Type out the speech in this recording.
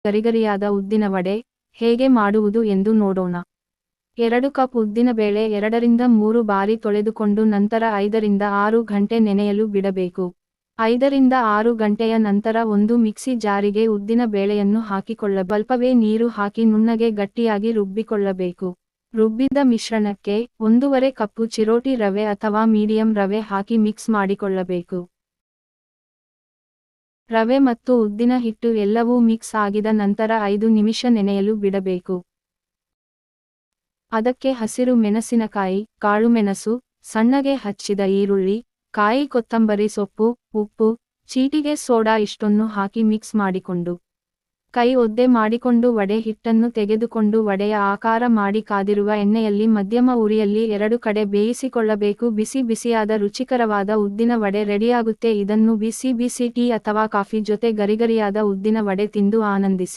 ಗರಿಗರಿಯಾದ ಉದ್ದಿನ ವಡೆ ಹೇಗೆ ಮಾಡುವುದು ಎಂದು ನೋಡೋಣ. 2 ಕಪ್ ಉದ್ದಿನಬೇಳೆ 2 ರಿಂದ 3 ಬಾರಿ ತೊಳೆದುಕೊಂಡು ನಂತರ 5 ರಿಂದ 6 ಗಂಟೆ ನೆನೆಯಲು ಬಿಡಬೇಕು. 5 ರಿಂದ 6 ಗಂಟೆಯ ನಂತರ ಒಂದು ಮಿಕ್ಸಿ ಜಾರಿಗೆ ಉದ್ದಿನ ಬೇಳೆಯನ್ನು ಹಾಕಿಕೊಳ್ಳ ಸ್ವಲ್ಪವೇ ನೀರು ಹಾಕಿ ನುಣ್ಣಗೆ ಗಟ್ಟಿಯಾಗಿ ರುಬ್ಬಿಕೊಳ್ಳಬೇಕು. ರುಬ್ಬಿದ ಮಿಶ್ರಣಕ್ಕೆ 1/2 ಕಪ್ಪು ಚಿರೋಟಿ ರವೆ ಅಥವಾ ಮೀಡಿಯಂ ರವೆ ಹಾಕಿ ಮಿಕ್ಸ್ ಮಾಡಿಕೊಳ್ಳಬೇಕು. ರವೆ ಮತ್ತು ಉದ್ದಿನ ಹಿಟ್ಟು ಎಲ್ಲವೂ ಮಿಕ್ಸ್ ಆಗಿದ ನಂತರ 5 ನಿಮಿಷ ನೆನೆಯಲು ಬಿಡಬೇಕು. ಅದಕ್ಕೆ ಹಸಿರು ಮೆಣಸಿನಕಾಯಿ, ಕಾಳುಮೆಣಸು, ಸಣ್ಣಗೆ ಹಚ್ಚಿದ ಈರುಳ್ಳಿ, ಕಾಯಿ ಕೊತ್ತಂಬರಿ ಸೊಪ್ಪು, ಉಪ್ಪು, ಚೀಟಿಗೆ ಸೋಡಾ ಇಷ್ಟನ್ನು ಹಾಕಿ ಮಿಕ್ಸ್ ಮಾಡಿಕೊಂಡು ಕೈ ಒದ್ದೆ ಮಾಡಿಕೊಂಡು ವಡೆ ಹಿಟ್ಟನ್ನು ತೆಗೆದುಕೊಂಡು ವಡೆಯ ಆಕಾರ ಮಾಡಿ ಕಾದಿರುವ ಎಣ್ಣೆಯಲ್ಲಿ ಮಧ್ಯಮ ಉರಿಯಲ್ಲಿ 2 ಕಡೆ ಬೇಯಿಸಿಕೊಳ್ಳಬೇಕು. ಬಿಸಿ ಬಿಸಿಯಾದ ರುಚಿಕರವಾದ ಉದ್ದಿನ ವಡೆ ರೆಡಿಯಾಗುತ್ತೆ. ಇದನ್ನು ಬಿಸಿ ಬಿಸಿ ಟೀ ಅಥವಾ ಕಾಫಿ ಜೊತೆ ಗರಿಗರಿಯಾದ ಉದ್ದಿನ ವಡೆ ತಿಂದು ಆನಂದಿಸಿ.